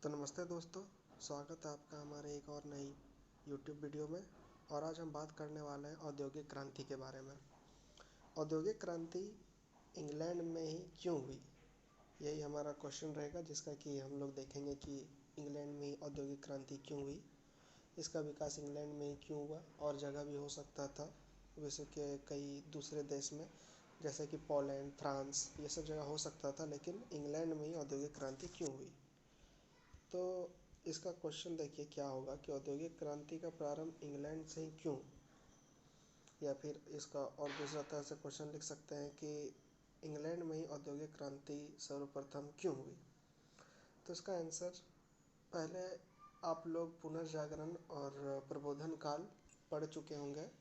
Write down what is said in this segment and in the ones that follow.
तो नमस्ते दोस्तों, स्वागत है आपका हमारे एक और नई यूट्यूब वीडियो में। और आज हम बात करने वाले हैं औद्योगिक क्रांति के बारे में। औद्योगिक क्रांति इंग्लैंड में ही क्यों हुई, यही हमारा क्वेश्चन रहेगा, जिसका कि हम लोग देखेंगे कि इंग्लैंड में ही औद्योगिक क्रांति क्यों हुई। इसका विकास इंग्लैंड में ही क्यों हुआ, और जगह भी हो सकता था वैसे कि कई दूसरे देश में, जैसे कि पोलैंड, फ्रांस, ये सब जगह हो सकता था, लेकिन इंग्लैंड में ही औद्योगिक क्रांति क्यों हुई। तो इसका क्वेश्चन देखिए क्या होगा कि औद्योगिक क्रांति का प्रारंभ इंग्लैंड से ही क्यों, या फिर इसका और दूसरा तरह से क्वेश्चन लिख सकते हैं कि इंग्लैंड में ही औद्योगिक क्रांति सर्वप्रथम क्यों हुई। तो इसका आंसर, पहले आप लोग पुनर्जागरण और प्रबोधन काल पढ़ चुके होंगे।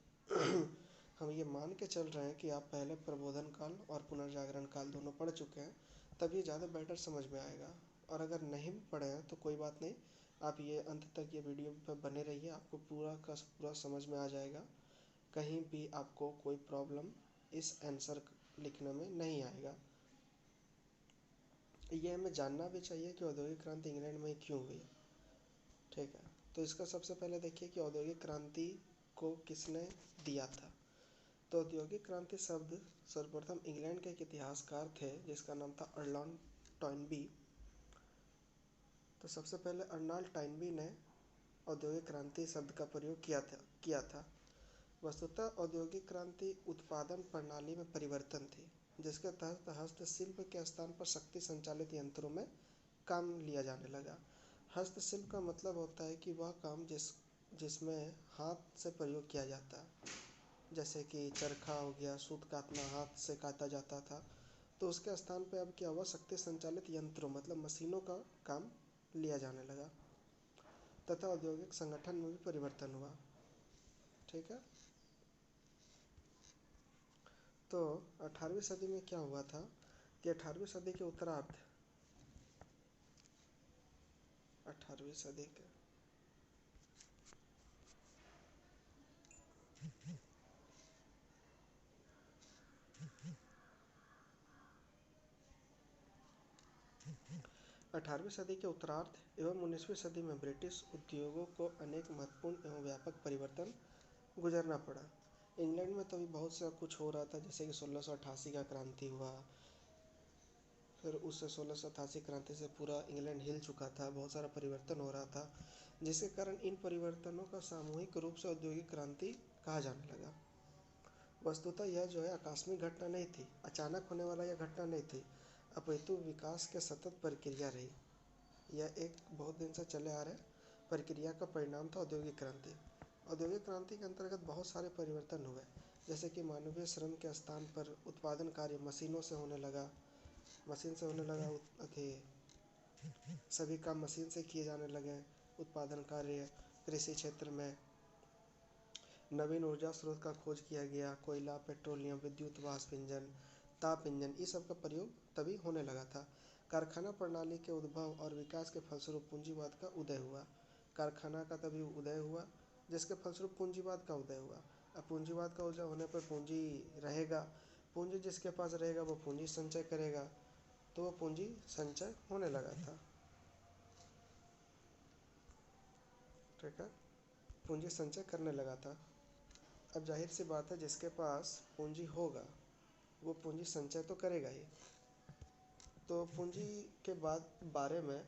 हम ये मान के चल रहे हैं कि आप पहले प्रबोधन काल और पुनर्जागरण काल दोनों पढ़ चुके हैं, तभी ज़्यादा बेटर समझ में आएगा। और अगर नहीं भी पढ़े हैं तो कोई बात नहीं, आप ये अंत तक ये वीडियो पर बने रहिए, आपको पूरा का पूरा समझ में आ जाएगा। कहीं भी आपको कोई प्रॉब्लम इस आंसर लिखने में नहीं आएगा। ये हमें जानना भी चाहिए कि औद्योगिक क्रांति इंग्लैंड में क्यों हुई। ठीक है, तो इसका सबसे पहले देखिए कि औद्योगिक क्रांति को किसने दिया था। तो औद्योगिक क्रांति शब्द सर्वप्रथम इंग्लैंड के एक इतिहासकार थे जिसका नाम था अर्नॉल्ड टॉयनबी। तो सबसे पहले अर्नॉल्ड टॉयनबी ने औद्योगिक क्रांति शब्द का प्रयोग किया था। वस्तुतः औद्योगिक क्रांति उत्पादन प्रणाली में परिवर्तन थी, जिसके तहत हस्तशिल्प के स्थान पर शक्ति संचालित यंत्रों में काम लिया जाने लगा। हस्तशिल्प का मतलब होता है कि वह काम जिसमें हाथ से प्रयोग किया जाता है, जैसे कि चरखा हो गया, सूत काटना हाथ से काटा जाता था। तो उसके स्थान पे अब क्या हुआ, शक्ति संचालित यंत्रों मतलब मशीनों का काम लिया जाने लगा, तथा औद्योगिक संगठन में भी परिवर्तन हुआ। ठीक है, तो 18वीं सदी में क्या हुआ था कि 18वीं सदी के उत्तरार्ध, 18वीं सदी के 18वीं सदी के उत्तरार्ध एवं 19वीं सदी में ब्रिटिश उद्योगों को अनेक महत्वपूर्ण एवं व्यापक परिवर्तन गुजरना पड़ा। इंग्लैंड में तभी बहुत सा कुछ हो रहा था, जैसे कि 1688 का क्रांति हुआ। फिर उस 1688 क्रांति से पूरा इंग्लैंड हिल चुका था, बहुत सारा परिवर्तन हो रहा था, जिसके कारण इन परिवर्तनों का सामूहिक रूप से औद्योगिक क्रांति कहा जाने लगा। वस्तुतः यह जो है आकस्मिक घटना नहीं थी, अचानक होने वाला यह घटना नहीं थी, अपितु विकास के सतत प्रक्रिया रही। यह एक बहुत दिन से चले आ रहे प्रक्रिया का परिणाम था औद्योगिक क्रांति। औद्योगिक क्रांति के अंतर्गत बहुत सारे परिवर्तन हुए, जैसे कि मानवीय श्रम के स्थान पर उत्पादन कार्य मशीनों से होने लगा। मशीन से होने लगा अथी सभी काम मशीन से किए जाने लगे। उत्पादन कार्य, कृषि क्षेत्र में नवीन ऊर्जा स्रोत का खोज किया गया। कोयला, पेट्रोलियम, विद्युत, वाष्प इंजन, ताप इंजन, इस सब का प्रयोग तभी होने लगा था। कारखाना प्रणाली के उद्भव और विकास के फलस्वरूप पूंजीवाद का उदय हुआ। कारखाना का तभी उदय हुआ जिसके फलस्वरूप पूंजीवाद का उदय हुआ। अब पूंजीवाद का उदय होने पर पूंजी रहेगा, पूंजी जिसके पास रहेगा वो पूंजी संचय करेगा, तो वो पूंजी संचय होने लगा था। ठीक है, पूंजी संचय करने लगा था। अब जाहिर सी बात है, जिसके पास पूंजी होगा वो पूंजी संचय तो करेगा ही। तो पूंजी के बारे में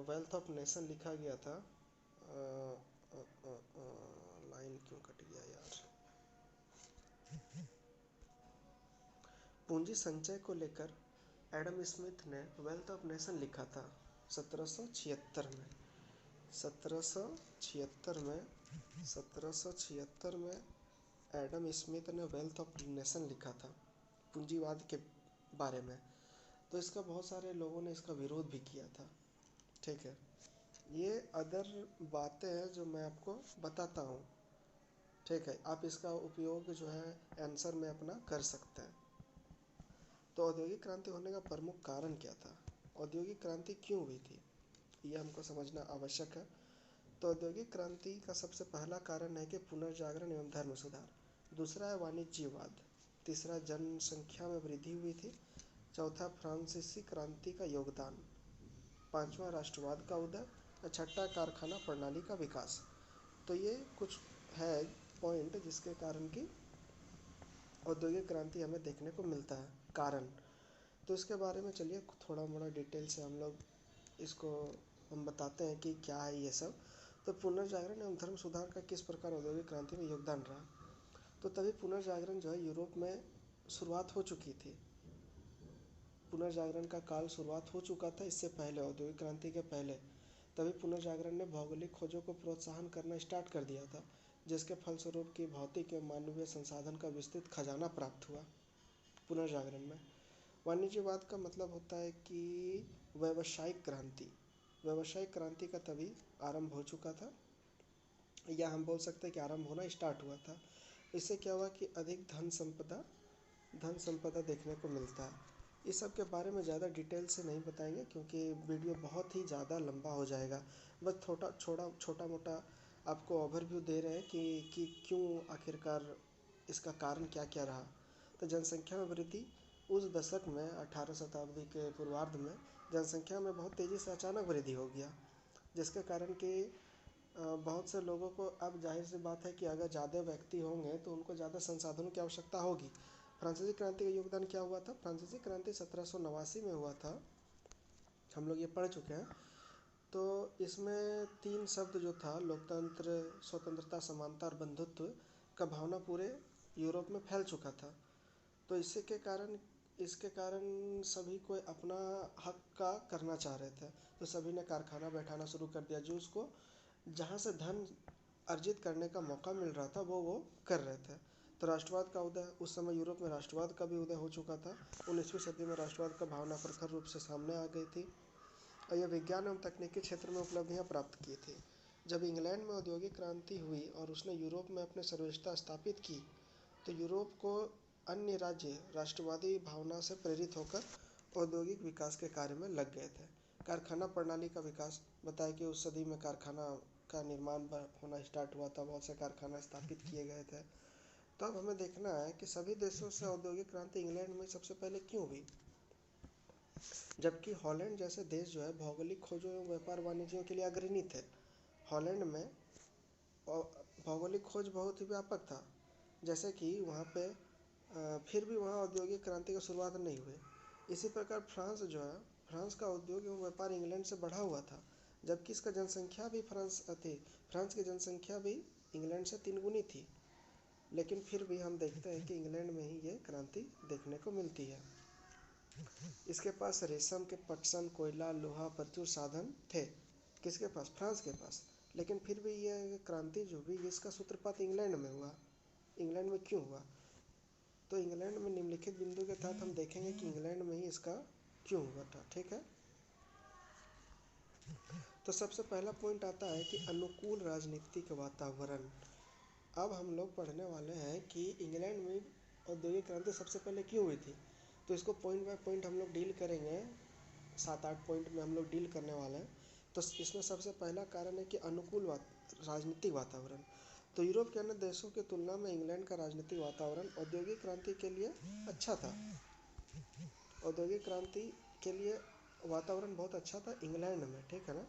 वेल्थ ऑफ नेशन लिखा गया था। लाइन क्यों कट गया यार। पूंजी संचय को लेकर एडम स्मिथ ने वेल्थ ऑफ नेशन लिखा था 1776 में। 1776 में एडम स्मिथ ने वेल्थ ऑफ नेशन लिखा था पूंजीवाद के बारे में। तो इसका बहुत सारे लोगों ने इसका विरोध भी किया था। ठीक है, ये अदर बातें हैं जो मैं आपको बताता हूँ। ठीक है, आप इसका उपयोग जो है आंसर में अपना कर सकते हैं। तो औद्योगिक क्रांति होने का प्रमुख कारण क्या था, औद्योगिक क्रांति क्यों हुई थी, ये हमको समझना आवश्यक है। तो औद्योगिक क्रांति का सबसे पहला कारण है कि पुनर्जागरण एवं धर्म सुधार। दूसरा है वाणिज्यवाद। तीसरा जनसंख्या में वृद्धि हुई थी। चौथा फ्रांसीसी क्रांति का योगदान। पांचवा राष्ट्रवाद का उदय और छठा कारखाना प्रणाली का विकास। तो ये कुछ है पॉइंट जिसके कारण की औद्योगिक क्रांति हमें देखने को मिलता है, कारण। तो इसके बारे में चलिए थोड़ा मोड़ा डिटेल से हम लोग इसको हम बताते हैं कि क्या है ये सब। तो पुनर्जागरण एवं धर्म सुधार का किस प्रकार औद्योगिक क्रांति में योगदान रहा। तो तभी पुनर्जागरण जो है यूरोप में शुरुआत हो चुकी थी। पुनर्जागरण का काल शुरुआत हो चुका था इससे पहले, औद्योगिक क्रांति के पहले। तभी पुनर्जागरण ने भौगोलिक खोजों को प्रोत्साहन करना स्टार्ट कर दिया था, जिसके फलस्वरूप की भौतिक एवं मानवीय संसाधन का विस्तृत खजाना प्राप्त हुआ पुनर्जागरण में। वाणिज्यवाद का मतलब होता है कि व्यावसायिक क्रांति। व्यावसायिक क्रांति का तभी आरंभ हो चुका था, या हम बोल सकते हैं कि आरंभ होना स्टार्ट हुआ था। इससे क्या हुआ कि अधिक धन संपदा देखने को मिलता है। इस सब के बारे में ज़्यादा डिटेल से नहीं बताएंगे क्योंकि वीडियो बहुत ही ज़्यादा लंबा हो जाएगा। बस छोटा मोटा आपको ओवरव्यू दे रहे हैं कि क्यों आखिरकार इसका कारण क्या क्या रहा। तो जनसंख्या में वृद्धि उस दशक में 18 शताब्दी के पूर्वार्ध में जनसंख्या में बहुत तेज़ी से अचानक वृद्धि हो गया, जिसके कारण कि बहुत से लोगों को, अब जाहिर सी बात है कि अगर ज़्यादा व्यक्ति होंगे तो उनको ज़्यादा संसाधनों की आवश्यकता होगी। फ्रांसीसी क्रांति का योगदान क्या हुआ था। फ्रांसीसी क्रांति 1789 में हुआ था, हम लोग ये पढ़ चुके हैं। तो इसमें 3 शब्द जो था, लोकतंत्र, स्वतंत्रता, समानता और बंधुत्व का भावना पूरे यूरोप में फैल चुका था। तो इसके कारण सभी को अपना हक का करना चाह रहे थे। तो सभी ने कारखाना बैठाना शुरू कर दिया, जो उसको जहाँ से धन अर्जित करने का मौका मिल रहा था वो कर रहे थे। तो राष्ट्रवाद का उदय, उस समय यूरोप में राष्ट्रवाद का भी उदय हो चुका था। 19वीं सदी में राष्ट्रवाद का भावना प्रखर रूप से सामने आ गई थी और यह विज्ञान एवं तकनीकी क्षेत्र में उपलब्धियां प्राप्त की थी। जब इंग्लैंड में औद्योगिक क्रांति हुई और उसने यूरोप में अपनी सर्वोच्चता स्थापित की, तो यूरोप को अन्य राज्य राष्ट्रवादी भावना से प्रेरित होकर औद्योगिक विकास के कार्य में लग गए थे। कारखाना प्रणाली का विकास, बताया कि उस सदी में कारखाना का निर्माण होना स्टार्ट हुआ था, बहुत से कारखाना स्थापित किए गए थे। तो अब हमें देखना है कि सभी देशों से औद्योगिक क्रांति इंग्लैंड में सबसे पहले क्यों हुई, जबकि हॉलैंड जैसे देश जो है भौगोलिक खोजों एवं व्यापार वाणिज्यों के लिए अग्रणी थे। हॉलैंड में भौगोलिक खोज बहुत ही व्यापक था, जैसे कि वहाँ पे फिर भी वहाँ औद्योगिक क्रांति की शुरुआत नहीं हुई। इसी प्रकार फ्रांस जो है, फ्रांस का उद्योग एवं व्यापार इंग्लैंड से बढ़ा हुआ था, जबकि इसका जनसंख्या भी फ्रांस की जनसंख्या भी इंग्लैंड से 3 गुनी थी। लेकिन फिर भी हम देखते हैं कि इंग्लैंड में ही ये क्रांति देखने को मिलती है। इसके पास रेशम के पटसन, कोयला, लोहा, प्रचुर साधन थे। किसके पास? फ्रांस के पास। लेकिन फिर भी ये क्रांति जो भी, इसका सूत्रपात इंग्लैंड में हुआ। इंग्लैंड में क्यों हुआ? तो इंग्लैंड में निम्नलिखित बिंदु के तहत हम देखेंगे कि इंग्लैंड में ही इसका क्यों हुआ था। ठीक है, तो सबसे पहला पॉइंट आता है कि अनुकूल राजनीतिक वातावरण। अब हम लोग पढ़ने वाले हैं कि इंग्लैंड में औद्योगिक क्रांति सबसे पहले क्यों हुई थी। तो इसको पॉइंट बाय पॉइंट हम लोग डील करेंगे, 7-8 पॉइंट में हम लोग डील करने वाले हैं। तो इसमें सबसे पहला कारण है कि अनुकूल राजनीतिक वातावरण। तो यूरोप के अन्य देशों की तुलना में इंग्लैंड का राजनीतिक वातावरण औद्योगिक क्रांति के लिए अच्छा था। औद्योगिक क्रांति के लिए वातावरण बहुत अच्छा था इंग्लैंड में। ठीक है ना।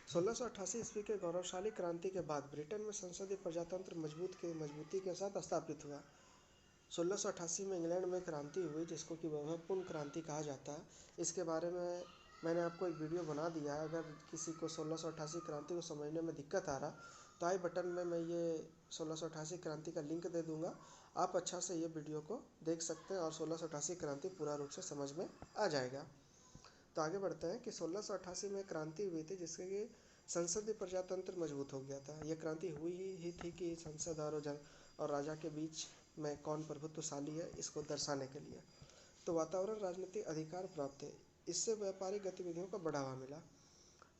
1688 ईस्वी के गौरवशाली क्रांति के बाद ब्रिटेन में संसदीय प्रजातंत्र मजबूती के साथ स्थापित हुआ। 1688 में इंग्लैंड में क्रांति हुई, जिसको कि वैभवपूर्ण क्रांति कहा जाता है। इसके बारे में मैंने आपको एक वीडियो बना दिया है। अगर किसी को 1688 क्रांति को समझने में दिक्कत आ रहा तो आई बटन में मैं ये 1688 क्रांति का लिंक दे दूंगा, आप अच्छा से ये वीडियो को देख सकते हैं और 1688 क्रांति पूरा रूप से समझ में आ जाएगा। तो आगे बढ़ते हैं कि 1688 में क्रांति हुई थी जिससे कि संसदीय प्रजातंत्र मजबूत हो गया था। यह क्रांति हुई ही थी कि संसद और राजा के बीच में कौन प्रभुत्वशाली है, इसको दर्शाने के लिए। तो वातावरण राजनीतिक अधिकार प्राप्त है, इससे व्यापारिक गतिविधियों को बढ़ावा मिला।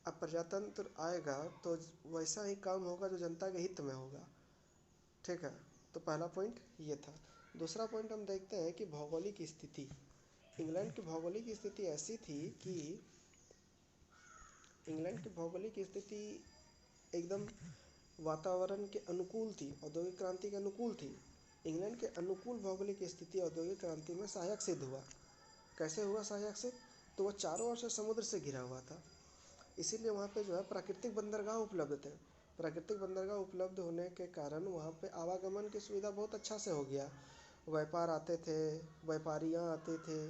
अब प्रजातंत्र आएगा तो वैसा ही काम होगा जो जनता के हित में होगा। ठीक है, तो पहला पॉइंट ये था। दूसरा पॉइंट हम देखते हैं कि भौगोलिक स्थिति। इंग्लैंड की भौगोलिक स्थिति ऐसी थी कि इंग्लैंड की भौगोलिक स्थिति एकदम वातावरण के अनुकूल थी, औद्योगिक क्रांति के अनुकूल थी। इंग्लैंड के अनुकूल भौगोलिक स्थिति औद्योगिक क्रांति में सहायक सिद्ध हुआ। कैसे हुआ सहायक सिद्ध? तो वो चारों ओर से समुद्र से घिरा हुआ था। इसीलिए वहाँ पे जो है प्राकृतिक बंदरगाह उपलब्ध थे। प्राकृतिक बंदरगाह उपलब्ध होने के कारण वहाँ पे आवागमन की सुविधा बहुत अच्छा से हो गया। व्यापार आते थे, व्यापारियाँ आते थे,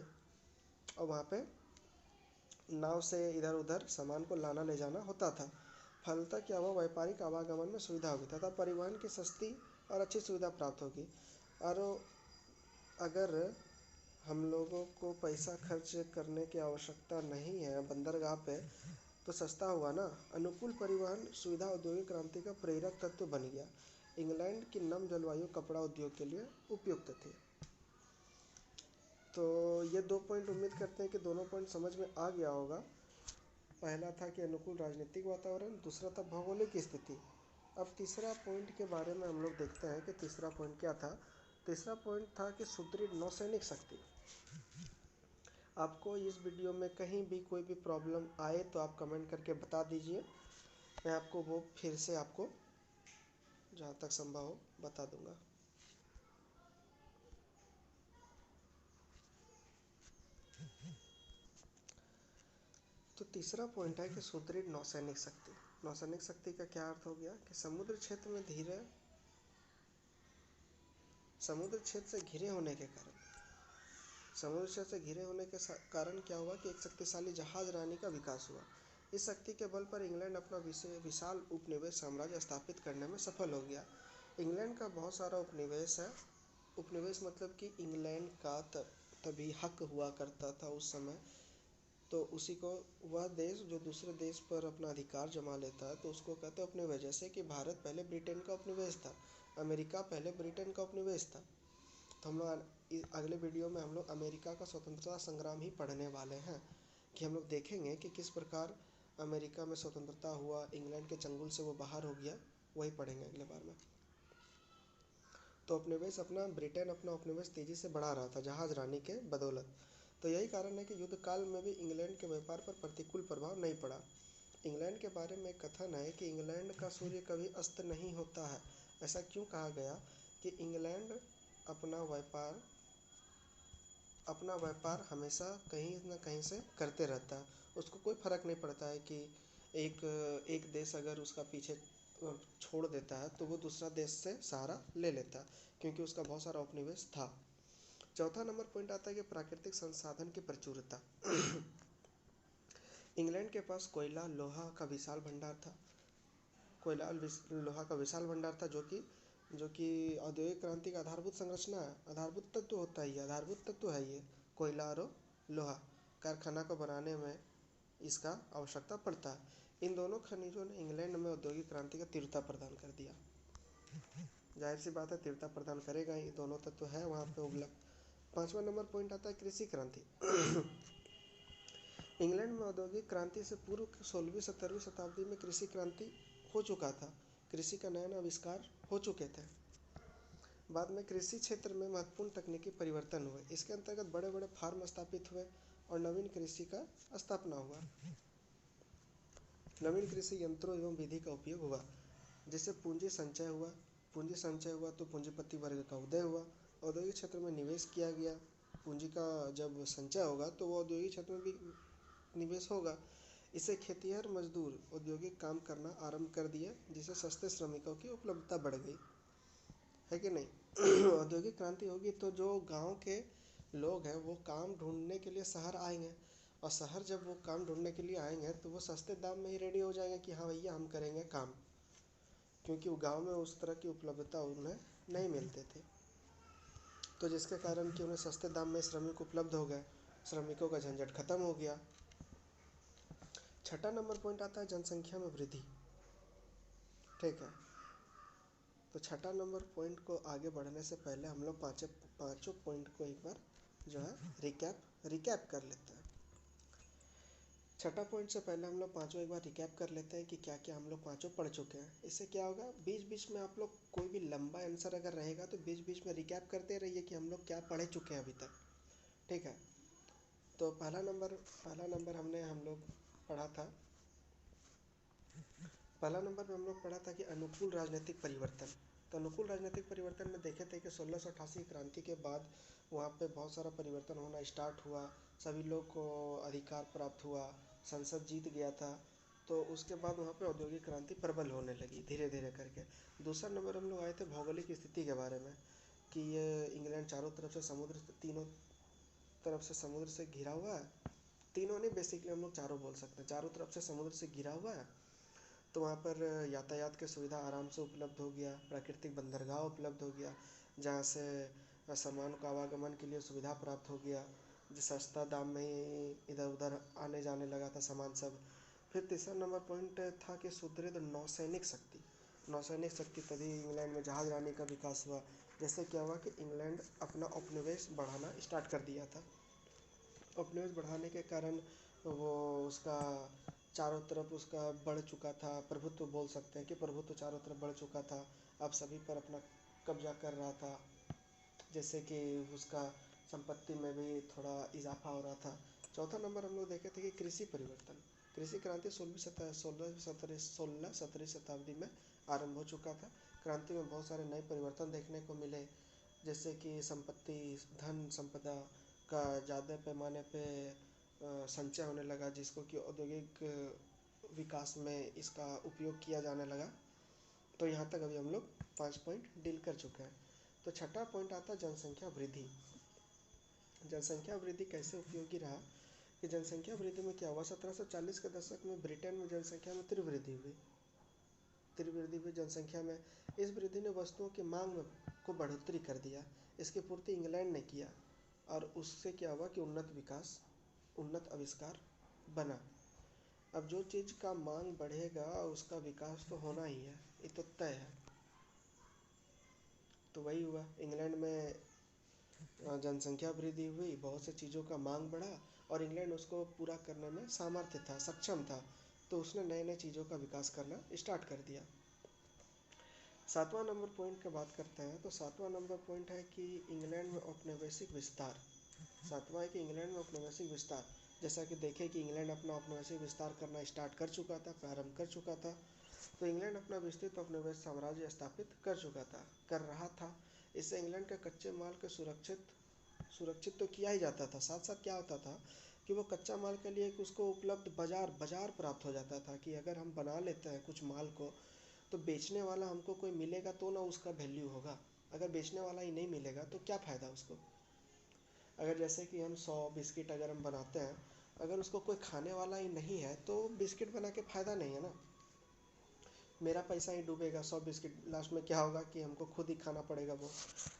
और वहाँ पे नाव से इधर उधर सामान को लाना ले जाना होता था। फलतः क्या हुआ, व्यापारिक आवागमन में सुविधा होगी तथा परिवहन की सस्ती और अच्छी सुविधा प्राप्त होगी। और अगर हम लोगों को पैसा खर्च करने की आवश्यकता नहीं है बंदरगाह पे, तो सस्ता हुआ ना। अनुकूल परिवहन सुविधा औद्योगिक क्रांति का प्रेरक तत्व बन गया। इंग्लैंड की नम जलवायु कपड़ा उद्योग के लिए उपयुक्त थी। तो ये 2 पॉइंट उम्मीद करते हैं कि दोनों पॉइंट समझ में आ गया होगा। पहला था कि अनुकूल राजनीतिक वातावरण, दूसरा था भौगोलिक स्थिति। अब तीसरा पॉइंट के बारे में हम लोग देखते हैं कि तीसरा पॉइंट क्या था। तीसरा पॉइंट था कि सुदृढ़ नौसैनिक शक्ति। आपको इस वीडियो में कहीं भी कोई भी प्रॉब्लम आए तो आप कमेंट करके बता दीजिए, मैं आपको वो फिर से आपको जहाँ तक संभव हो बता दूंगा। तो तीसरा पॉइंट है कि सुदृढ़ नौसैनिक शक्ति। नौसैनिक शक्ति का क्या अर्थ हो गया कि समुद्र क्षेत्र में समुद्र क्षेत्र से घिरे होने के कारण समुद्र क्षेत्र से घिरे होने के कारण क्या हुआ कि एक शक्तिशाली जहाज रानी का विकास हुआ। इस शक्ति के बल पर इंग्लैंड अपना विशाल उपनिवेश साम्राज्य स्थापित करने में सफल हो गया। इंग्लैंड का बहुत सारा उपनिवेश है। उपनिवेश मतलब कि इंग्लैंड का तभी हक हुआ करता था उस समय। तो उसी को, वह देश जो दूसरे देश पर अपना अधिकार जमा लेता है तो उसको कहते हैं उपनिवेश। जैसे कि भारत पहले ब्रिटेन का उपनिवेश था, अमेरिका पहले ब्रिटेन का उपनिवेश था। तो हम लोग अगले वीडियो में हम लोग अमेरिका का स्वतंत्रता संग्राम ही पढ़ने वाले हैं, कि हम लोग देखेंगे कि किस प्रकार अमेरिका में स्वतंत्रता हुआ, इंग्लैंड के चंगुल से वो बाहर हो गया, वही पढ़ेंगे अगले बार में। तो ब्रिटेन अपना उपनिवेश तेजी से बढ़ा रहा था जहाज रानी के बदौलत। तो यही कारण है कि युद्ध काल में भी इंग्लैंड के व्यापार पर प्रतिकूल प्रभाव नहीं पड़ा। इंग्लैंड के बारे में कथन है कि इंग्लैंड का सूर्य कभी अस्त नहीं होता है। ऐसा क्यों कहा गया कि इंग्लैंड अपना व्यापार हमेशा कहीं ना कहीं से करते रहता है। उसको कोई फ़र्क नहीं पड़ता है कि एक एक देश अगर उसका पीछे छोड़ देता है तो वो दूसरा देश से सहारा ले लेता है, क्योंकि उसका बहुत सारा उपनिवेश था। चौथा नंबर पॉइंट आता है कि प्राकृतिक संसाधन की प्रचुरता। इंग्लैंड के पास कोयला लोहा का विशाल भंडार था। लोहा का विशाल भंडार था, जो कि औद्योगिक क्रांति का आधारभूत संरचना है। आधारभूत तत्व होता ही है, आधारभूत तत्व है ये कोयला और लोहा। कारखाना को बनाने में इसका आवश्यकता पड़ता है। इन दोनों खनिजों ने इंग्लैंड में औद्योगिक क्रांति का तीव्रता प्रदान कर दिया। जाहिर सी बात है, तीव्रता प्रदान करेगा ही, दोनों तत्व है वहाँ पे उपलब्ध। पांचवा नंबर पॉइंट आता है कृषि क्रांति। इंग्लैंड में औद्योगिक क्रांति से पूर्व 16वीं-17वीं शताब्दी में कृषि क्रांति हो चुका था। कृषि का नया आविष्कार हो चुके थे। बाद में कृषि क्षेत्र में महत्वपूर्ण तकनीकी परिवर्तन हुए। इसके अंतर्गत बड़े बड़े फार्म स्थापित हुए और नवीन कृषि का स्थापना हुआ। नवीन कृषि यंत्रों एवं विधि का उपयोग हुआ, जिससे पूंजी संचय हुआ तो पूंजीपति वर्ग का उदय हुआ। औद्योगिक क्षेत्र में निवेश किया गया। पूंजी का जब संचय होगा तो वो औद्योगिक क्षेत्र में भी निवेश होगा। इससे खेतिहर मजदूर औद्योगिक काम करना आरंभ कर दिए, जिससे सस्ते श्रमिकों की उपलब्धता बढ़ गई, है कि नहीं। औद्योगिक क्रांति होगी तो जो गांव के लोग हैं वो काम ढूंढने के लिए शहर आएंगे, और शहर जब वो काम ढूंढने के लिए आएंगे तो वो सस्ते दाम में ही रेडी हो जाएंगे कि हाँ भैया हम करेंगे काम, क्योंकि वो गांव में उस तरह की उपलब्धता उन्हें नहीं मिलते थे। तो जिसके कारण कि उन्हें सस्ते दाम में श्रमिक उपलब्ध हो गए, श्रमिकों का झंझट खत्म हो गया। छठा नंबर पॉइंट आता है जनसंख्या में वृद्धि। ठीक है, तो छठा नंबर पॉइंट को आगे बढ़ने से पहले हम लोग पाँचों पॉइंट को एक बार जो है रिकैप कर लेते हैं। छठा पॉइंट से पहले हम लोग पाँचों एक बार रिकैप कर लेते हैं कि क्या क्या हम लोग पाँचों पढ़ चुके हैं। इससे क्या होगा, बीच बीच में आप लोग कोई भी लंबा आंसर अगर रहेगा तो बीच बीच में रिकैप करते रहिए कि हम लोग क्या पढ़ चुके हैं अभी तक। ठीक है, तो पहला नंबर हम लोग पढ़ा था। पहला नंबर पे हम लोग पढ़ा था कि अनुकूल राजनीतिक परिवर्तन। तो अनुकूल राजनीतिक परिवर्तन में देखे थे कि 1688 क्रांति के बाद वहाँ पे बहुत सारा परिवर्तन होना स्टार्ट हुआ, सभी लोग को अधिकार प्राप्त हुआ, संसद जीत गया था। तो उसके बाद वहाँ पे औद्योगिक क्रांति प्रबल होने लगी धीरे धीरे करके। दूसरा नंबर हम लोग आए थे भौगोलिक स्थिति के बारे में, कि ये इंग्लैंड चारों तरफ से समुद्र, तीनों तरफ से समुद्र से घिरा हुआ है। तीनों नहीं, बेसिकली हम लोग चारों बोल सकते हैं, चारों तरफ से समुद्र से घिरा हुआ है। तो वहाँ पर यातायात की सुविधा आराम से उपलब्ध हो गया, प्राकृतिक बंदरगाह उपलब्ध हो गया जहाँ से सामान का आवागमन के लिए सुविधा प्राप्त हो गया, जो सस्ता दाम में ही इधर उधर आने जाने लगा था सामान सब। फिर तीसरा नंबर पॉइंट था कि सुदृढ़ नौसैनिक शक्ति। नौसैनिक शक्ति, तभी इंग्लैंड में जहाज़रानी का विकास हुआ। जैसे क्या हुआ कि इंग्लैंड अपना उपनिवेश बढ़ाना स्टार्ट कर दिया था। उपनिवेश बढ़ाने के कारण वो उसका चारों तरफ उसका बढ़ चुका था, प्रभुत्व बोल सकते हैं कि प्रभुत्व चारों तरफ बढ़ चुका था, अब सभी पर अपना कब्जा कर रहा था। जैसे कि उसका संपत्ति में भी थोड़ा इजाफा हो रहा था। चौथा नंबर हम लोग देखे थे कि कृषि परिवर्तन। कृषि क्रांति 16 17 शताब्दी में आरंभ हो चुका था। क्रांति में बहुत सारे नए परिवर्तन देखने को मिले, जैसे कि संपत्ति, धन संपदा का ज़्यादा पैमाने पे संचय होने लगा, जिसको कि औद्योगिक विकास में इसका उपयोग किया जाने लगा। तो यहाँ तक अभी हम लोग 5 पॉइंट डील कर चुके हैं। तो छठा पॉइंट आता है जनसंख्या वृद्धि। जनसंख्या वृद्धि कैसे उपयोगी रहा, कि जनसंख्या वृद्धि में क्या हुआ, 1740 के दशक में ब्रिटेन में जनसंख्या में तीव्र वृद्धि हुई। तीव्र वृद्धि हुई जनसंख्या में। इस वृद्धि ने वस्तुओं की मांग में को बढ़ोतरी कर दिया। इसकी पूर्ति इंग्लैंड ने किया और उससे क्या हुआ कि उन्नत विकास, उन्नत आविष्कार बना। अब जो चीज़ का मांग बढ़ेगा उसका विकास तो होना ही है, ये तो तय है। तो वही हुआ, इंग्लैंड में जनसंख्या वृद्धि हुई, बहुत से चीज़ों का मांग बढ़ा और इंग्लैंड उसको पूरा करने में सामर्थ्य था, सक्षम था। तो उसने नए नए चीज़ों का विकास करना स्टार्ट कर दिया। सातवां नंबर पॉइंट की बात करते हैं, तो सातवां नंबर पॉइंट है कि इंग्लैंड में औपनिवेशिक विस्तार। सातवां है कि इंग्लैंड में औपनिवेशिक विस्तार। जैसा कि देखें कि इंग्लैंड अपना औपनिवेशिक विस्तार करना स्टार्ट कर चुका था, प्रारंभ कर चुका था। तो इंग्लैंड अपना विस्तृत औपनिवेश साम्राज्य स्थापित कर चुका था, कर रहा था। इससे इंग्लैंड के कच्चे माल के सुरक्षित तो किया ही जाता था, साथ साथ क्या होता था कि वो कच्चा माल के लिए उसको उपलब्ध बाजार प्राप्त हो जाता था, कि अगर हम बना लेते हैं कुछ माल को, तो बेचने वाला हमको कोई मिलेगा तो ना उसका वैल्यू होगा। अगर बेचने वाला ही नहीं मिलेगा तो क्या फ़ायदा उसको। अगर जैसे कि हम 100 बिस्किट अगर हम बनाते हैं, अगर उसको कोई खाने वाला ही नहीं है तो बिस्किट बना के फ़ायदा नहीं है ना, मेरा पैसा ही डूबेगा। 100 बिस्किट लास्ट में क्या होगा कि हमको खुद ही खाना पड़ेगा वो।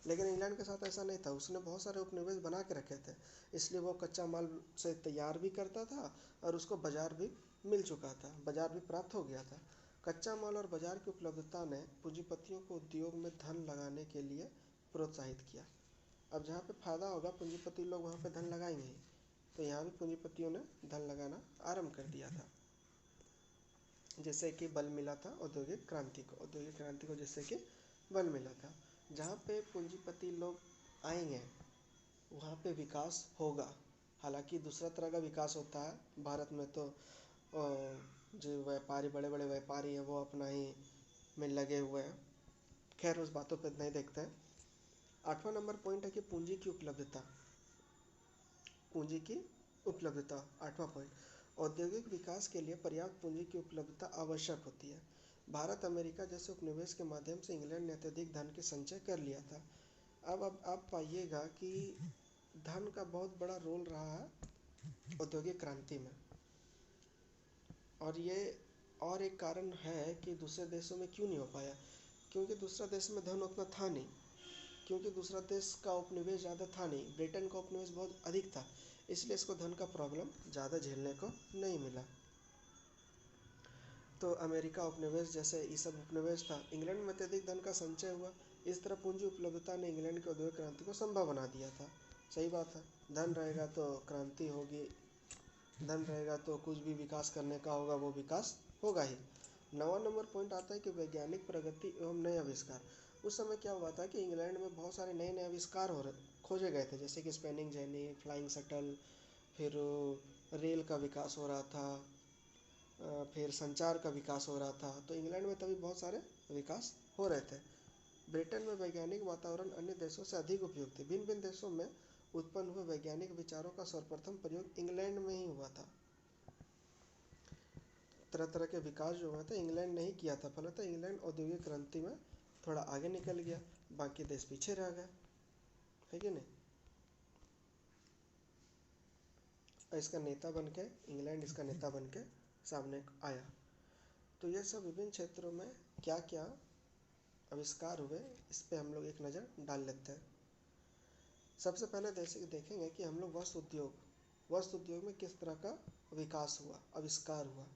लेकिन इंग्लैंड के साथ ऐसा नहीं था, उसने बहुत सारे उपनिवेश बना के रखे थे, इसलिए वो कच्चा माल से तैयार भी करता था और उसको बाजार भी मिल चुका था, बाजार भी प्राप्त हो गया था। कच्चा माल और बाजार की उपलब्धता ने पूंजीपतियों को उद्योग में धन लगाने के लिए प्रोत्साहित किया। अब जहाँ पे फ़ायदा होगा पूंजीपति लोग वहाँ पे धन लगाएंगे ही। तो यहाँ भी पूंजीपतियों ने धन लगाना आरंभ कर दिया था, जैसे कि बल मिला था औद्योगिक क्रांति को। औद्योगिक क्रांति को जैसे कि बल मिला था, जहाँ पे पूंजीपति लोग आएंगे वहाँ पे विकास होगा। हालांकि दूसरा तरह का विकास होता है भारत में, तो जो व्यापारी, बड़े बड़े व्यापारी हैं वो अपना ही में लगे हुए हैं। खैर उस बातों पे नहीं देखते हैं। आठवां नंबर पॉइंट है कि पूंजी की उपलब्धता। पूंजी की उपलब्धता, आठवां पॉइंट। औद्योगिक विकास के लिए पर्याप्त पूंजी की उपलब्धता आवश्यक होती है। भारत अमेरिका जैसे उपनिवेश के माध्यम से इंग्लैंड ने अत्यधिक धन के संचय कर लिया था। अब आप पाइएगा कि धन का बहुत बड़ा रोल रहा है औद्योगिक क्रांति में। और ये और एक कारण है कि दूसरे देशों में क्यों नहीं हो पाया, क्योंकि दूसरा देश में धन उतना था नहीं, क्योंकि दूसरा देश का उपनिवेश ज़्यादा था नहीं, ब्रिटेन का उपनिवेश बहुत अधिक था, इसलिए इसको धन का प्रॉब्लम ज़्यादा झेलने को नहीं मिला। तो अमेरिका उपनिवेश जैसे ये सब उपनिवेश था, इंग्लैंड में अत्यधिक धन का संचय हुआ। इस तरह पूंजी उपलब्धता ने इंग्लैंड की औद्योगिक क्रांति को संभव बना दिया था। सही बात है, धन रहेगा तो क्रांति होगी, धन रहेगा तो कुछ भी विकास करने का होगा वो विकास होगा ही। 9वां नंबर पॉइंट आता है कि वैज्ञानिक प्रगति एवं नए आविष्कार। उस समय क्या हुआ था कि इंग्लैंड में बहुत सारे नए नए आविष्कार खोजे गए थे, जैसे कि स्पेनिंग जेनी, फ्लाइंग शटल, फिर रेल का विकास हो रहा था, फिर संचार का विकास हो रहा था। तो इंग्लैंड में तभी बहुत सारे विकास हो रहे थे। ब्रिटेन में वैज्ञानिक वातावरण अन्य देशों से अधिक उपयुक्त थी। भिन्न भिन्न देशों में उत्पन्न हुए वैज्ञानिक विचारों का सर्वप्रथम प्रयोग इंग्लैंड में ही हुआ था। तरह तरह के विकास जो हुआ था इंग्लैंड ने ही किया था, फलतः इंग्लैंड औद्योगिक क्रांति में थोड़ा आगे निकल गया, बाकी देश पीछे रह गए, है कि नहीं। इसका नेता बन के इंग्लैंड इसका नेता बन के सामने आया। तो ये सब विभिन्न क्षेत्रों में क्या क्या आविष्कार हुए, इस पे हम लोग एक नज़र डाल लेते हैं। सबसे पहले देखेंगे कि हम लोग वस्त्र उद्योग में किस तरह का विकास हुआ, आविष्कार हुआ।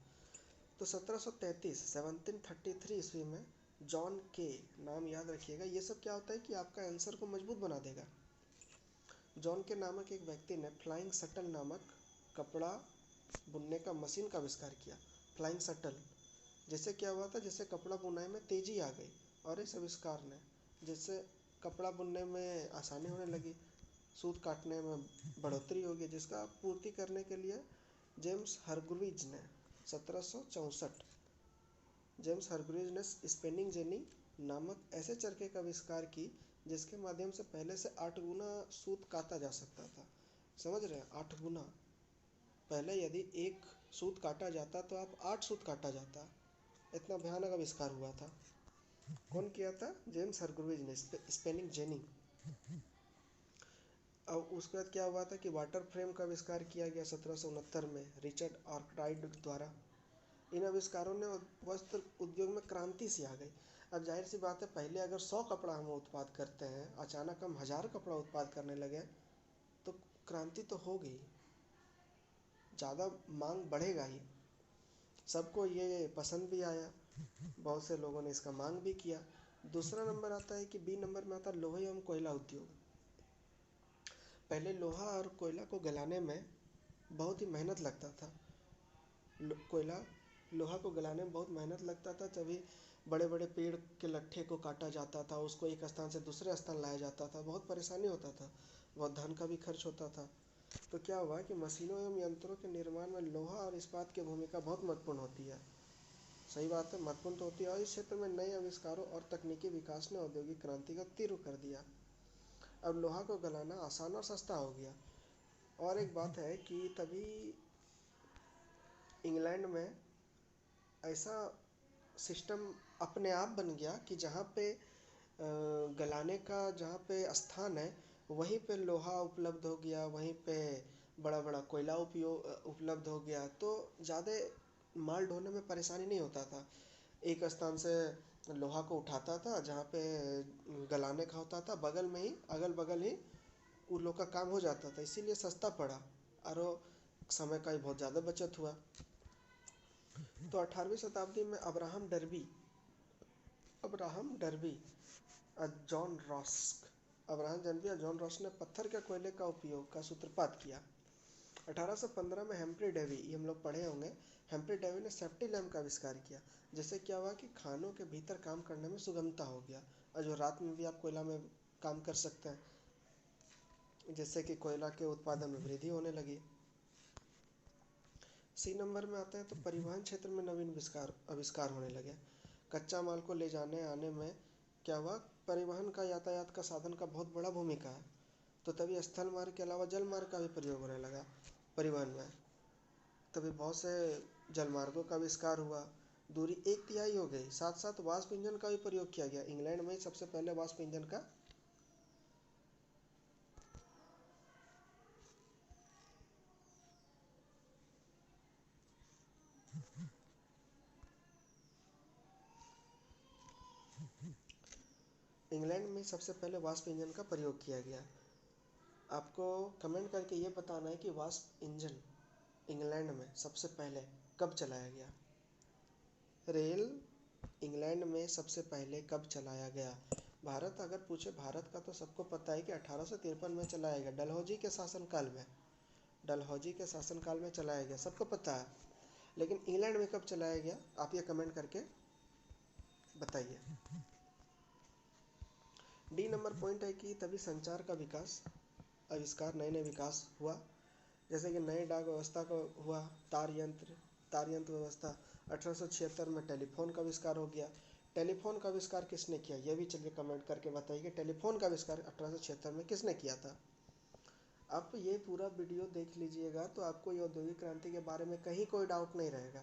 तो 1733 ईस्वी में जॉन के, नाम याद रखिएगा, ये सब क्या होता है कि आपका आंसर को मजबूत बना देगा। जॉन के नामक एक व्यक्ति ने फ्लाइंग शटल नामक कपड़ा बुनने का मशीन का आविष्कार किया। फ्लाइंग शटल, जिससे क्या हुआ था, जिससे कपड़ा बुनाई में तेजी आ गई, और इस आविष्कार ने जिससे कपड़ा बुनने में आसानी होने लगी, सूत काटने में बढ़ोतरी होगी, जिसका पूर्ति करने के लिए जेम्स हरग्रीव्ज ने 1764 जेम्स हरग्रीव्ज ने स्पिनिंग जेनी नामक ऐसे चरखे का आविष्कार की जिसके माध्यम से पहले से 8 गुना सूत काटा जा सकता था। समझ रहे हैं, 8 गुना। पहले यदि एक सूत काटा जाता तो अब 8 सूत काटा जाता। इतना भयानक आविष्कार हुआ था। कौन किया था? जेम्स हरग्रीव्ज ने, स्पिनिंग जेनी। अब उसके बाद क्या हुआ था कि वाटर फ्रेम का आविष्कार किया गया 1769 में रिचर्ड आर्कराइट द्वारा। इन आविष्कारों ने वस्त्र उद्योग में क्रांति सी आ गई। अब जाहिर सी बात है, पहले अगर 100 कपड़ा हम उत्पाद करते हैं, अचानक हम 1000 कपड़ा उत्पाद करने लगे तो क्रांति तो हो गई, ज़्यादा मांग बढ़ेगा ही। सबको ये पसंद भी आया, बहुत से लोगों ने इसका मांग भी किया। दूसरा नंबर आता है कि बी नंबर में आता है लोहे एवं कोयला उद्योग। पहले लोहा और कोयला को गलाने में बहुत ही मेहनत लगता था। लोहा को गलाने में बहुत मेहनत लगता था, तभी बड़े बड़े पेड़ के लट्ठे को काटा जाता था, उसको एक स्थान से दूसरे स्थान लाया जाता था, बहुत परेशानी होता था, बहुत धन का भी खर्च होता था। तो क्या हुआ कि मशीनों एवं यंत्रों के निर्माण में लोहा और इस्पात की भूमिका बहुत महत्वपूर्ण होती है। सही बात है, महत्वपूर्ण तो होती है, और इस क्षेत्र में नए आविष्कारों और तकनीकी विकास ने औद्योगिक क्रांति को तीव्र कर दिया। अब लोहा को गलाना आसान और सस्ता हो गया। और एक बात है कि तभी इंग्लैंड में ऐसा सिस्टम अपने आप बन गया कि जहाँ पे गलाने का जहाँ पे स्थान है वहीं पे लोहा उपलब्ध हो गया, वहीं पे बड़ा बड़ा कोयला उपलब्ध हो गया, तो ज़्यादा माल ढोने में परेशानी नहीं होता था। एक स्थान से लोहा को उठाता था, जहाँ पे गलाने का होता था बगल में ही, अगल बगल ही उन लोग का काम हो जाता था, इसीलिए सस्ता पड़ा और समय का भी बहुत ज़्यादा बचत हुआ। तो 18वीं शताब्दी में अब्राहम डर्बी और जॉन रॉस ने पत्थर के कोयले का उपयोग का सूत्रपात किया। 1815 में हेम्फ्री डेवी, ये हम लोग पढ़े होंगे, हेम्फ्री डेवी ने सेफ्टी लैम्प का आविष्कार किया, जिससे क्या हुआ कि खानों के भीतर काम करने में सुगमता हो गया, और जो रात में भी आप कोयला में काम कर सकते हैं, जिससे कि कोयला के उत्पादन में वृद्धि होने लगी। सी नंबर में आता है तो परिवहन क्षेत्र में नवीन आविष्कार होने लगे। कच्चा माल को ले जाने आने में क्या हुआ, परिवहन का, यातायात का साधन का बहुत बड़ा भूमिका है। तो तभी स्थल मार्ग के अलावा जल मार्ग का भी प्रयोग होने लगा परिवहन में। तभी बहुत से जल मार्गों का आविष्कार हुआ, दूरी 1/3 हो गई। साथ साथ वाष्प इंजन का भी प्रयोग किया गया। इंग्लैंड में सबसे पहले वाष्प इंजन का वाष्प इंजन का प्रयोग किया गया। आपको कमेंट करके ये बताना है कि वाष्प इंजन इंग्लैंड में सबसे पहले कब चलाया गया। रेल इंग्लैंड में सबसे पहले कब चलाया गया। भारत अगर पूछे, भारत का तो सबको पता है कि 1853 में चलाया गया, डलहौजी के शासनकाल में चलाया गया, सबको पता है। लेकिन इंग्लैंड में कब चलाया गया, आप ये कमेंट करके बताइए। डी नंबर पॉइंट है कि तभी संचार का आविष्कार, नए विकास हुआ, जैसे कि नए डाक व्यवस्था का हुआ, तार यंत्र व्यवस्था। 1876 में टेलीफोन का आविष्कार हो गया। टेलीफोन का आविष्कार किसने किया, यह भी चलिए कमेंट करके बताइए कि टेलीफोन का आविष्कार 1876 में किसने किया था। आप ये पूरा वीडियो देख लीजिएगा तो आपको ये औद्योगिक क्रांति के बारे में कहीं कोई डाउट नहीं रहेगा।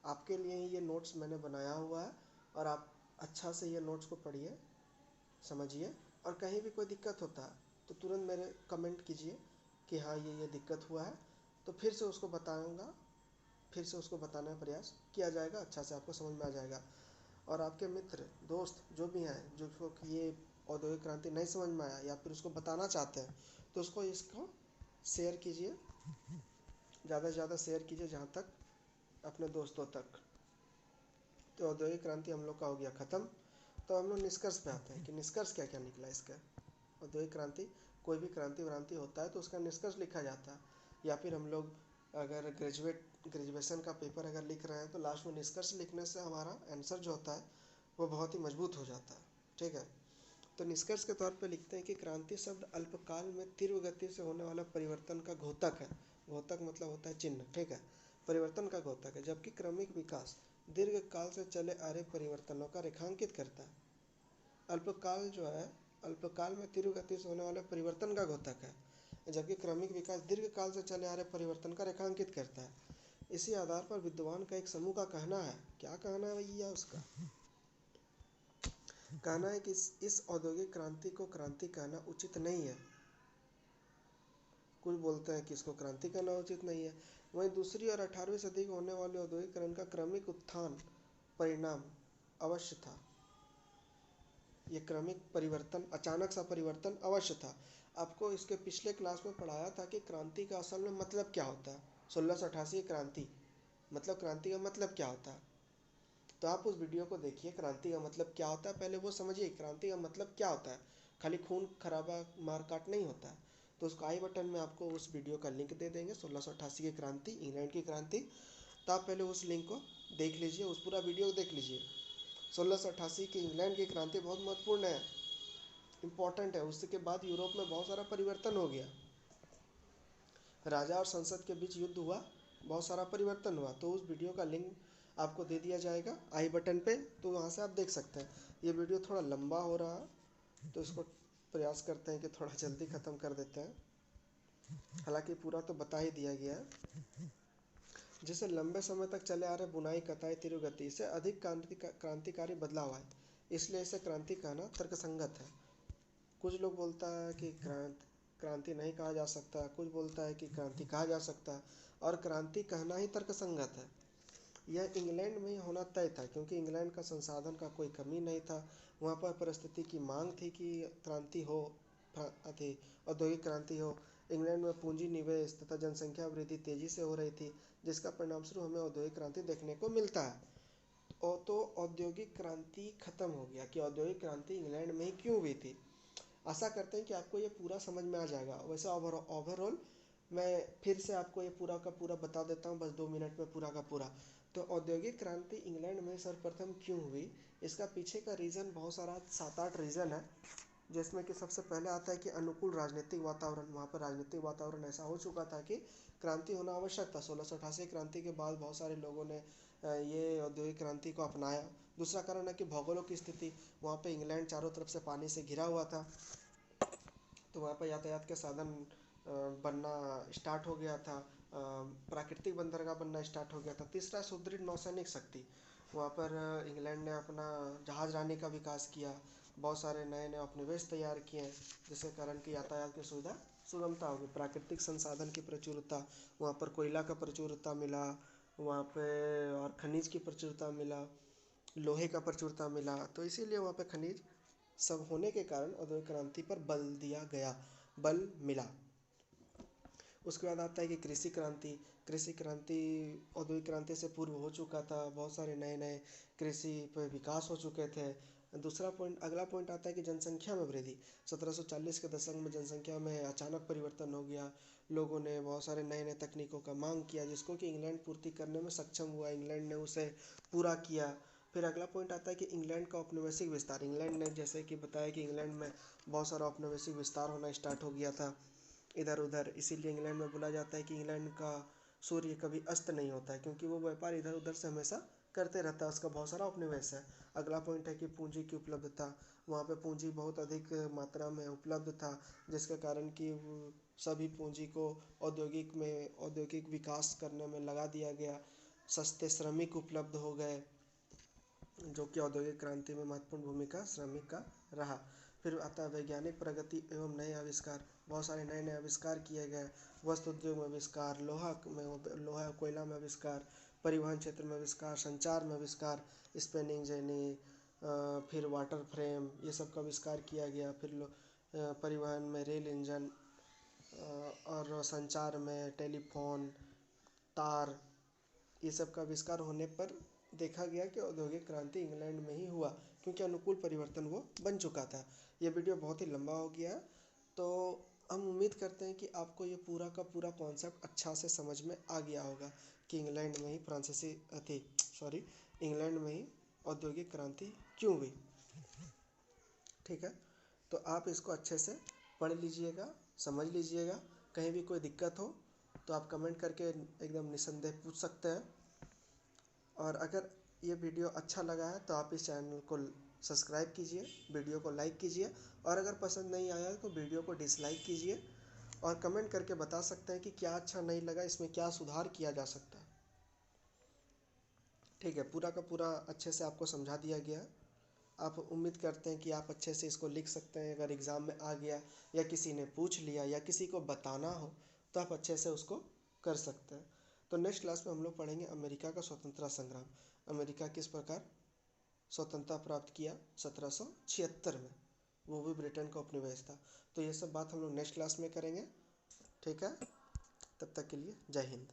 आपके लिए ही ये नोट्स मैंने बनाया हुआ है और आप अच्छा से ये नोट्स को पढ़िए, समझिए, और कहीं भी कोई दिक्कत होता है तो तुरंत मेरे कमेंट कीजिए कि हाँ ये दिक्कत हुआ है, तो फिर से उसको बताऊँगा, फिर से उसको बताने का प्रयास किया जाएगा, अच्छा से आपको समझ में आ जाएगा। और आपके मित्र दोस्त जो भी हैं जिसको कि ये औद्योगिक क्रांति नहीं समझ में आया या फिर उसको बताना चाहते हैं तो इसको शेयर कीजिए, ज़्यादा से ज़्यादा शेयर कीजिए जहाँ तक अपने दोस्तों तक। तो औद्योगिक क्रांति हम लोग का हो गया ख़त्म। तो हम लोग निष्कर्ष पे आते हैं कि निष्कर्ष क्या क्या निकला इसका। औद्योगिक क्रांति, कोई भी क्रांति होता है तो उसका निष्कर्ष लिखा जाता है, या फिर हम लोग अगर ग्रेजुएशन का पेपर अगर लिख रहे हैं तो लास्ट में निष्कर्ष लिखने से हमारा आंसर जो होता है वो बहुत ही मजबूत हो जाता है। ठीक है, तो निष्कर्ष के तौर पे लिखते हैं कि क्रांति शब्द अल्पकाल में तीव्र गति से होने वाला परिवर्तन का घोतक है। घोतक मतलब होता है चिन्ह, ठीक है, परिवर्तन का घोतक है, जबकि क्रमिक विकास दीर्घ काल से चले आ रहे परिवर्तनों का रेखांकित करता है। अल्पकाल जो है, अल्पकाल में तीव्र गति से होने वाले परिवर्तन का घोतक है, जबकि क्रमिक विकास दीर्घ काल से चले आ रहे परिवर्तन का रेखांकित करता है। इसी आधार पर विद्वान का एक समूह का कहना है, क्या कहना है भैया उसका, कहना है कि इस औद्योगिक क्रांति को क्रांति कहना उचित नहीं है। कुछ बोलते हैं कि इसको क्रांति कहना उचित नहीं है। वहीं दूसरी और 18वीं सदी को होने वाले औद्योगिकरण का क्रमिक उत्थान परिणाम अवश्य था। ये क्रमिक परिवर्तन, अचानक सा परिवर्तन अवश्य था। आपको इसके पिछले क्लास में पढ़ाया था कि क्रांति का असल में मतलब क्या होता है। 1688 क्रांति मतलब, क्रांति का मतलब क्या होता है, तो आप उस वीडियो को देखिए। क्रांति का मतलब क्या होता है पहले वो समझिए, क्रांति का मतलब क्या होता है। खाली खून खराबा मार काट नहीं होता है। तो उसको आई बटन में आपको उस वीडियो का लिंक दे देंगे, 1688 की क्रांति, इंग्लैंड की क्रांति। तो आप पहले उस लिंक को देख लीजिए, उस पूरा वीडियो को देख लीजिए। 1688 की इंग्लैंड की क्रांति बहुत महत्वपूर्ण है, इम्पॉर्टेंट है। उसके बाद यूरोप में बहुत सारा परिवर्तन हो गया, राजा और संसद के बीच युद्ध हुआ, बहुत सारा परिवर्तन हुआ। तो उस वीडियो का लिंक आपको दे दिया जाएगा आई बटन पे, तो वहाँ से आप देख सकते हैं। ये वीडियो थोड़ा लंबा हो रहा है तो इसको प्रयास करते हैं कि थोड़ा जल्दी ख़त्म कर देते हैं, हालांकि पूरा तो बता ही दिया गया है। जिसे लंबे समय तक चले आ रहे बुनाई, कताई, तीव्र गति से अधिक क्रांतिकारी बदलाव आए, इसलिए इसे क्रांति कहना तर्कसंगत है। कुछ लोग बोलता है कि क्रांति नहीं कहा जा सकता, कुछ बोलता है कि क्रांति कहा जा सकता है, और क्रांति कहना ही तर्कसंगत है। यह इंग्लैंड में ही होना तय था, क्योंकि इंग्लैंड का संसाधन का कोई कमी नहीं था। वहाँ पर परिस्थिति की मांग थी कि क्रांति हो, औद्योगिक क्रांति हो। इंग्लैंड में पूंजी निवेश तथा जनसंख्या वृद्धि तेजी से हो रही थी, जिसका परिणामस्वरूप हमें औद्योगिक क्रांति देखने को मिलता है। और तो औद्योगिक क्रांति खत्म हो गया कि औद्योगिक क्रांति इंग्लैंड में ही क्यों हुई थी। आशा करते हैं कि आपको ये पूरा समझ में आ जाएगा। वैसे ओवरऑल मैं फिर से आपको ये पूरा का पूरा बता देता हूँ, बस 2 मिनट में पूरा का पूरा। तो औद्योगिक क्रांति इंग्लैंड में सर्वप्रथम क्यों हुई, इसका पीछे का रीज़न बहुत सारा 7-8 रीज़न है, जिसमें कि सबसे पहले आता है कि अनुकूल राजनीतिक वातावरण। वहाँ पर राजनीतिक वातावरण ऐसा हो चुका था कि क्रांति होना आवश्यक था। 1688 क्रांति के बाद बहुत सारे लोगों ने ये औद्योगिक क्रांति को अपनाया। दूसरा कारण है कि भौगोलिक स्थिति, वहाँ पे इंग्लैंड चारों तरफ से पानी से घिरा हुआ था, तो वहाँ पर यातायात के साधन बनना स्टार्ट हो गया था, प्राकृतिक बंदरगाह बनना स्टार्ट हो गया था। तीसरा, सुदृढ़ नौसैनिक शक्ति। वहाँ पर इंग्लैंड ने अपना जहाज़रानी का विकास किया, बहुत सारे नए नए उपनिवेश तैयार किए, जिसके कारण कि यातायात की सुविधा सुगमता होगी। प्राकृतिक संसाधन की प्रचुरता, वहाँ पर कोयला का प्रचुरता मिला, वहाँ पे और खनिज की प्रचुरता मिला, लोहे का प्रचुरता मिला। तो इसीलिए वहाँ पे खनिज सब होने के कारण औद्योगिक क्रांति पर बल दिया गया, बल मिला। उसके बाद आता है कि कृषि क्रांति। कृषि क्रांति औद्योगिक क्रांति से पूर्व हो चुका था, बहुत सारे नए नए कृषि पर विकास हो चुके थे। दूसरा पॉइंट, अगला पॉइंट आता है कि जनसंख्या में वृद्धि। 1740 के दशक में जनसंख्या में अचानक परिवर्तन हो गया। लोगों ने बहुत सारे नए नए तकनीकों का मांग किया, जिसको कि इंग्लैंड पूर्ति करने में सक्षम हुआ। इंग्लैंड ने उसे पूरा किया। फिर अगला पॉइंट आता है कि इंग्लैंड का औपनिवेशिक विस्तार। इंग्लैंड ने, जैसे कि बताया कि इंग्लैंड में बहुत सारा औपनिवेशिक विस्तार होना स्टार्ट हो गया था इधर उधर। इसीलिए इंग्लैंड में बोला जाता है कि इंग्लैंड का सूर्य कभी अस्त नहीं होता है, क्योंकि वो व्यापार इधर उधर से हमेशा करते रहता है, उसका बहुत सारा उपनिवेश है। अगला पॉइंट है कि पूंजी की उपलब्धता, वहाँ पे पूंजी बहुत अधिक मात्रा में उपलब्ध था, जिसके कारण कि सभी पूंजी को औद्योगिक विकास करने में लगा दिया गया। सस्ते श्रमिक उपलब्ध हो गए, जो कि औद्योगिक क्रांति में महत्वपूर्ण भूमिका श्रमिक का रहा। फिर आता है वैज्ञानिक प्रगति एवं नए आविष्कार, बहुत सारे नए नए आविष्कार किए गए। वस्त्र उद्योग में आविष्कार, लोहा कोयला में आविष्कार, परिवहन क्षेत्र में आविष्कार, संचार में आविष्कार, स्पिनिंग जेनी, फिर वाटर फ्रेम, ये सब का आविष्कार किया गया। फिर परिवहन में रेल इंजन, और संचार में टेलीफोन तार, ये सब का आविष्कार होने पर देखा गया कि औद्योगिक क्रांति इंग्लैंड में ही हुआ, क्योंकि अनुकूल परिवर्तन वो बन चुका था। ये वीडियो बहुत ही लंबा हो गया है, तो हम उम्मीद करते हैं कि आपको ये पूरा का पूरा कॉन्सेप्ट अच्छा से समझ में आ गया होगा कि इंग्लैंड में ही औद्योगिक क्रांति क्यों हुई। ठीक है, तो आप इसको अच्छे से पढ़ लीजिएगा, समझ लीजिएगा। कहीं भी कोई दिक्कत हो तो आप कमेंट करके एकदम निस्संदेह पूछ सकते हैं। और अगर ये वीडियो अच्छा लगा है तो आप इस चैनल को सब्सक्राइब कीजिए, वीडियो को लाइक कीजिए, और अगर पसंद नहीं आया तो वीडियो को डिसलाइक कीजिए, और कमेंट करके बता सकते हैं कि क्या अच्छा नहीं लगा, इसमें क्या सुधार किया जा सकता है। ठीक है, पूरा का पूरा अच्छे से आपको समझा दिया गया है। आप उम्मीद करते हैं कि आप अच्छे से इसको लिख सकते हैं। अगर एग्ज़ाम में आ गया या किसी ने पूछ लिया या किसी को बताना हो तो आप अच्छे से उसको कर सकते हैं। तो नेक्स्ट क्लास में हम लोग पढ़ेंगे अमेरिका का स्वतंत्रता संग्राम। अमेरिका किस प्रकार स्वतंत्रता प्राप्त किया 1776 में, वो भी ब्रिटेन का उपनिवेश था। तो ये सब बात हम लोग नेक्स्ट क्लास में करेंगे। ठीक है, तब तक के लिए जय हिंद।